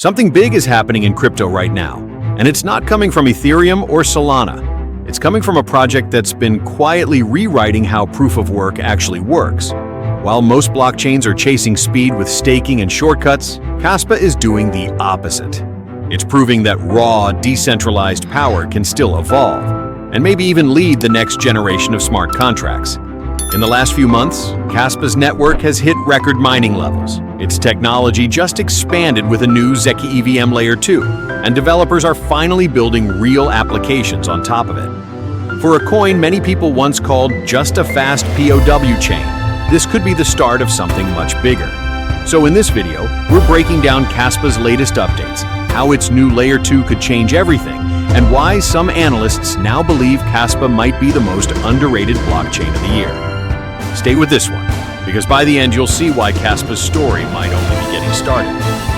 Something big is happening in crypto right now, and it's not coming from Ethereum or Solana. It's coming from a project that's been quietly rewriting how proof of work actually works. While most blockchains are chasing speed with staking and shortcuts, Kaspa is doing the opposite. It's proving that raw, decentralized power can still evolve, and maybe even lead the next generation of smart contracts. In the last few months, Kaspa's network has hit record mining levels. Its technology just expanded with a new zkEVM Layer 2, and developers are finally building real applications on top of it. For a coin many people once called just a fast POW chain, this could be the start of something much bigger. So in this video, we're breaking down Kaspa's latest updates, how its new Layer 2 could change everything, and why some analysts now believe Kaspa might be the most underrated blockchain of the year. Stay with this one, because by the end you'll see why Kaspa's story might only be getting started.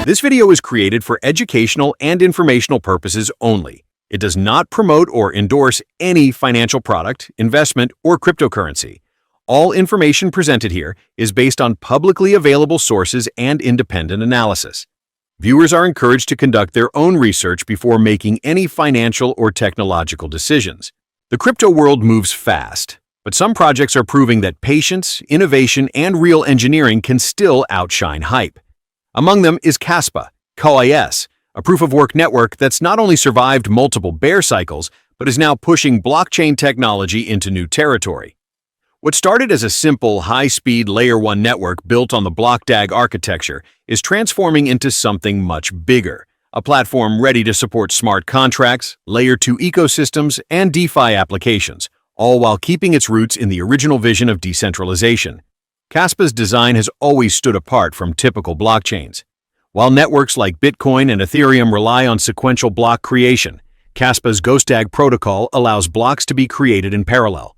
This video is created for educational and informational purposes only. It does not promote or endorse any financial product, investment, or cryptocurrency. All information presented here is based on publicly available sources and independent analysis. Viewers are encouraged to conduct their own research before making any financial or technological decisions. The crypto world moves fast, but some projects are proving that patience, innovation, and real engineering can still outshine hype. Among them is Kaspa, KOIS, a proof-of-work network that's not only survived multiple bear cycles, but is now pushing blockchain technology into new territory. What started as a simple, high-speed Layer 1 network built on the BlockDAG architecture is transforming into something much bigger, a platform ready to support smart contracts, Layer 2 ecosystems, and DeFi applications, all while keeping its roots in the original vision of decentralization. Kaspa's design has always stood apart from typical blockchains. While networks like Bitcoin and Ethereum rely on sequential block creation, Kaspa's GhostDAG protocol allows blocks to be created in parallel.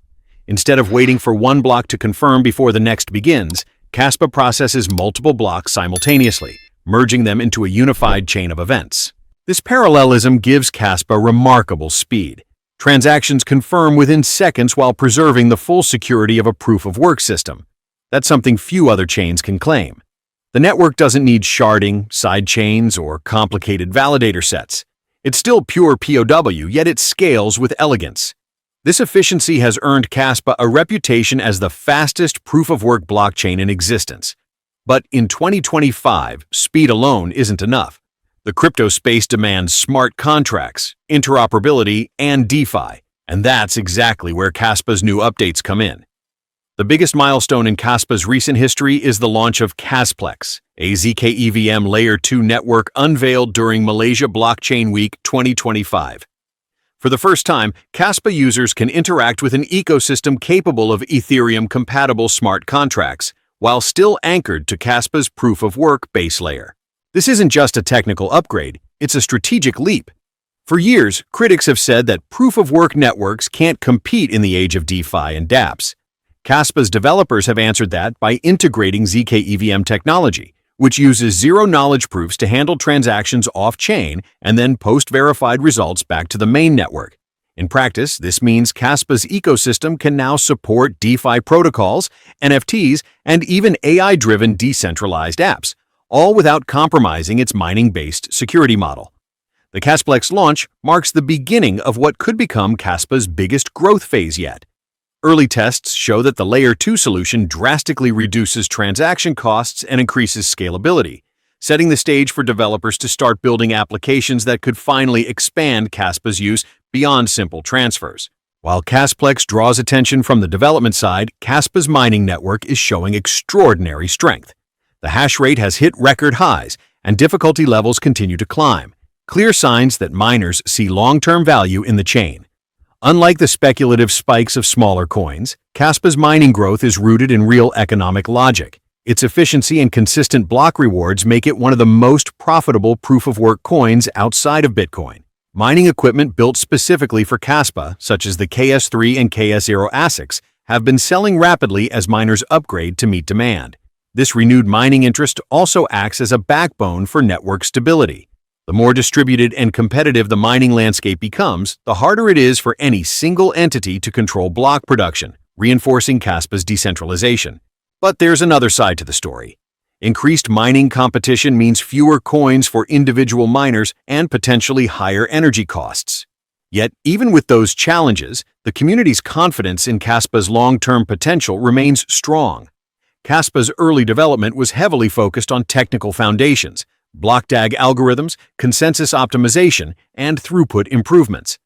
Instead of waiting for one block to confirm before the next begins, Kaspa processes multiple blocks simultaneously, merging them into a unified chain of events. This parallelism gives Kaspa remarkable speed. Transactions confirm within seconds while preserving the full security of a proof-of-work system. That's something few other chains can claim. The network doesn't need sharding, sidechains, or complicated validator sets. It's still pure POW, yet it scales with elegance. This efficiency has earned Kaspa a reputation as the fastest proof-of-work blockchain in existence. But in 2025, speed alone isn't enough. The crypto space demands smart contracts, interoperability, and DeFi, and that's exactly where Kaspa's new updates come in. The biggest milestone in Kaspa's recent history is the launch of Casplex, a zkEVM Layer 2 network unveiled during Malaysia Blockchain Week 2025. For the first time, Kaspa users can interact with an ecosystem capable of Ethereum-compatible smart contracts, while still anchored to Kaspa's proof-of-work base layer. This isn't just a technical upgrade, it's a strategic leap. For years, critics have said that proof-of-work networks can't compete in the age of DeFi and dApps. Kaspa's developers have answered that by integrating zkEVM technology, which uses zero-knowledge proofs to handle transactions off-chain and then post-verified results back to the main network. In practice, this means Kaspa's ecosystem can now support DeFi protocols, NFTs, and even AI-driven decentralized apps, all without compromising its mining-based security model. The Casplex launch marks the beginning of what could become Kaspa's biggest growth phase yet. Early tests show that the Layer 2 solution drastically reduces transaction costs and increases scalability, setting the stage for developers to start building applications that could finally expand Kaspa's use beyond simple transfers. While Casplex draws attention from the development side, Kaspa's mining network is showing extraordinary strength. The hash rate has hit record highs, and difficulty levels continue to climb, clear signs that miners see long-term value in the chain. Unlike the speculative spikes of smaller coins, Kaspa's mining growth is rooted in real economic logic. Its efficiency and consistent block rewards make it one of the most profitable proof-of-work coins outside of Bitcoin. Mining equipment built specifically for Kaspa, such as the KS3 and KS0 ASICs, have been selling rapidly as miners upgrade to meet demand. This renewed mining interest also acts as a backbone for network stability. The more distributed and competitive the mining landscape becomes, the harder it is for any single entity to control block production, reinforcing Kaspa's decentralization. But there's another side to the story. Increased mining competition means fewer coins for individual miners and potentially higher energy costs. Yet, even with those challenges, the community's confidence in Kaspa's long-term potential remains strong. Kaspa's early development was heavily focused on technical foundations, block DAG algorithms, consensus optimization, and throughput improvements.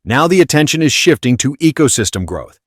Now the attention is shifting to ecosystem growth.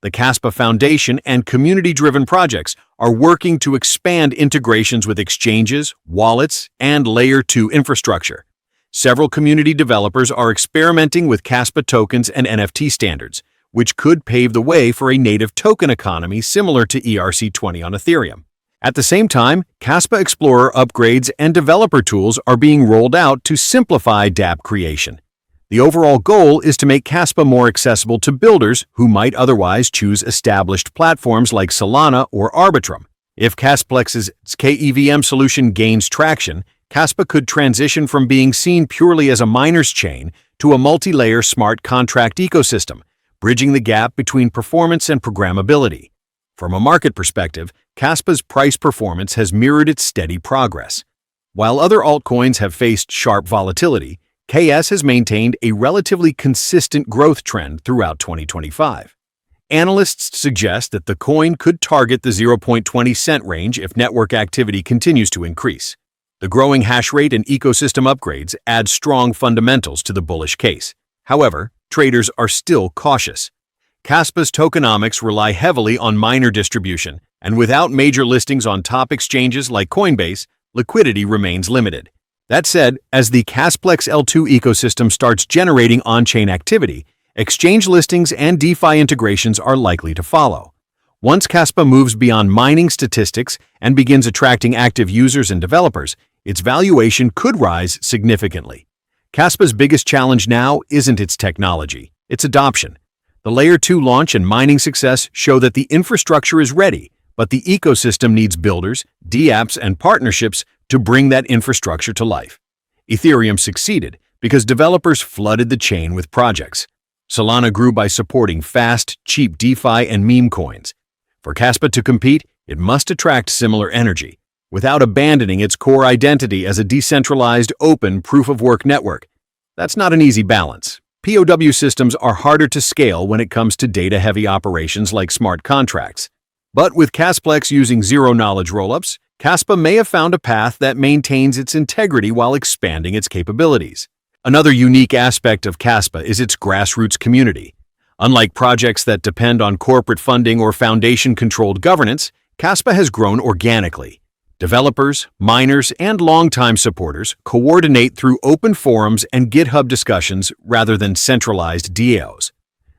The Kaspa Foundation and community-driven projects are working to expand integrations with exchanges, wallets, and Layer 2 infrastructure. Several community developers are experimenting with Kaspa tokens and NFT standards, which could pave the way for a native token economy similar to ERC20 on Ethereum. At the same time, Kaspa Explorer upgrades and developer tools are being rolled out to simplify dApp creation. The overall goal is to make Kaspa more accessible to builders who might otherwise choose established platforms like Solana or Arbitrum. If Casplex's zkEVM solution gains traction, Kaspa could transition from being seen purely as a miner's chain to a multi-layer smart contract ecosystem, bridging the gap between performance and programmability. From a market perspective, Kaspa's price performance has mirrored its steady progress. While other altcoins have faced sharp volatility, KS has maintained a relatively consistent growth trend throughout 2025. Analysts suggest that the coin could target the 0.20 cent range if network activity continues to increase. The growing hash rate and ecosystem upgrades add strong fundamentals to the bullish case. However, traders are still cautious. Kaspa's tokenomics rely heavily on miner distribution, and without major listings on top exchanges like Coinbase, liquidity remains limited. That said, as the Casplex L2 ecosystem starts generating on-chain activity, exchange listings and DeFi integrations are likely to follow. Once Kaspa moves beyond mining statistics and begins attracting active users and developers, its valuation could rise significantly. Kaspa's biggest challenge now isn't its technology, it's adoption. The Layer 2 launch and mining success show that the infrastructure is ready, but the ecosystem needs builders, dApps, and partnerships to bring that infrastructure to life. Ethereum succeeded because developers flooded the chain with projects. Solana grew by supporting fast, cheap DeFi and meme coins. For Kaspa to compete, it must attract similar energy, without abandoning its core identity as a decentralized, open, proof-of-work network. That's not an easy balance. POW systems are harder to scale when it comes to data-heavy operations like smart contracts. But with Casplex using zero-knowledge rollups, Kaspa may have found a path that maintains its integrity while expanding its capabilities. Another unique aspect of Kaspa is its grassroots community. Unlike projects that depend on corporate funding or foundation-controlled governance, Kaspa has grown organically. Developers, miners, and longtime supporters coordinate through open forums and GitHub discussions rather than centralized DAOs.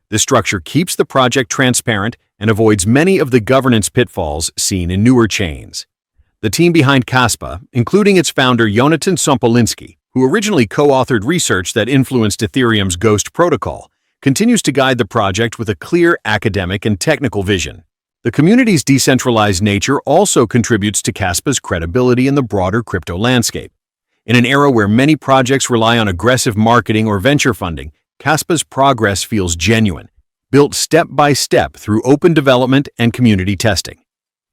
This structure keeps the project transparent and avoids many of the governance pitfalls seen in newer chains. The team behind Kaspa, including its founder Jonathan Sompolinski, who originally co-authored research that influenced Ethereum's Ghost protocol, continues to guide the project with a clear academic and technical vision. The community's decentralized nature also contributes to Kaspa's credibility in the broader crypto landscape. In an era where many projects rely on aggressive marketing or venture funding, Kaspa's progress feels genuine, built step by step through open development and community testing.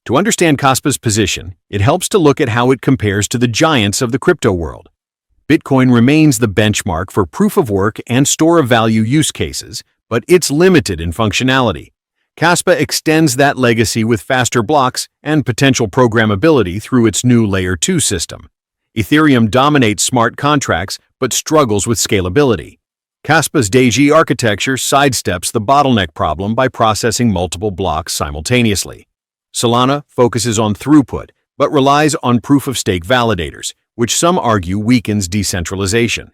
To understand Kaspa's position, it helps to look at how it compares to the giants of the crypto world. Bitcoin remains the benchmark for proof-of-work and store-of-value use cases, but it's limited in functionality. Kaspa extends that legacy with faster blocks and potential programmability through its new Layer 2 system. Ethereum dominates smart contracts but struggles with scalability. Kaspa's DAG architecture sidesteps the bottleneck problem by processing multiple blocks simultaneously. Solana focuses on throughput, but relies on proof-of-stake validators, which some argue weakens decentralization.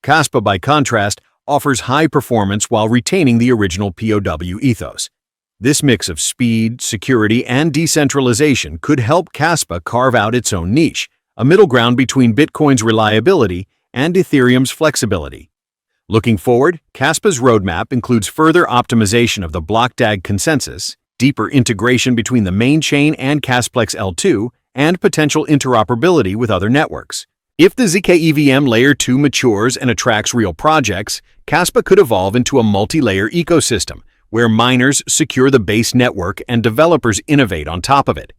Kaspa, by contrast, offers high performance while retaining the original POW ethos. This mix of speed, security, and decentralization could help Kaspa carve out its own niche, a middle ground between Bitcoin's reliability and Ethereum's flexibility. Looking forward, Kaspa's roadmap includes further optimization of the block DAG consensus, deeper integration between the main chain and Casplex L2, and potential interoperability with other networks. If the zkEVM Layer 2 matures and attracts real projects, Kaspa could evolve into a multi-layer ecosystem, where miners secure the base network and developers innovate on top of it.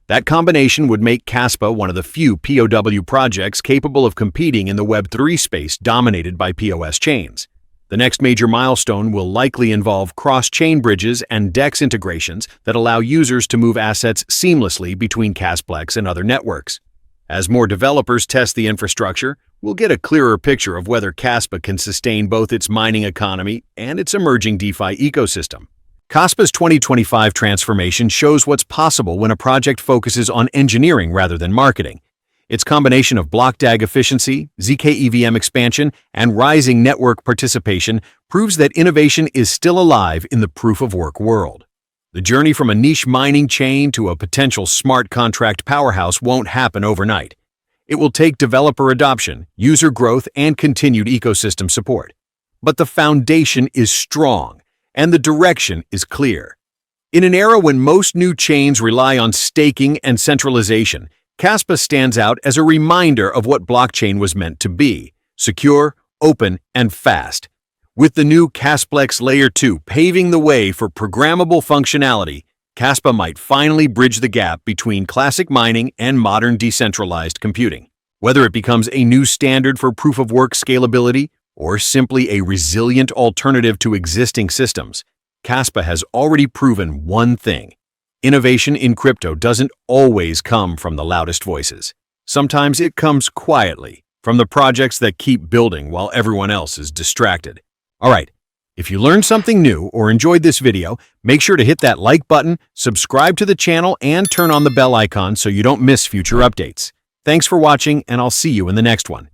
That combination would make Kaspa one of the few POW projects capable of competing in the Web3 space dominated by POS chains. The next major milestone will likely involve cross-chain bridges and DEX integrations that allow users to move assets seamlessly between Casplex and other networks. As more developers test the infrastructure, we'll get a clearer picture of whether Kaspa can sustain both its mining economy and its emerging DeFi ecosystem. Kaspa's 2025 transformation shows what's possible when a project focuses on engineering rather than marketing. Its combination of block DAG efficiency, zkEVM expansion, and rising network participation proves that innovation is still alive in the proof-of-work world. The journey from a niche mining chain to a potential smart contract powerhouse won't happen overnight. It will take developer adoption, user growth, and continued ecosystem support. But the foundation is strong, and the direction is clear. In an era when most new chains rely on staking and centralization, Kaspa stands out as a reminder of what blockchain was meant to be: secure, open, and fast. With the new Casplex Layer 2 paving the way for programmable functionality, Kaspa might finally bridge the gap between classic mining and modern decentralized computing. Whether it becomes a new standard for proof-of-work scalability or simply a resilient alternative to existing systems, Kaspa has already proven one thing: innovation in crypto doesn't always come from the loudest voices. Sometimes it comes quietly, from the projects that keep building while everyone else is distracted. All right, if you learned something new or enjoyed this video, make sure to hit that like button, subscribe to the channel, and turn on the bell icon so you don't miss future updates. Thanks for watching, and I'll see you in the next one.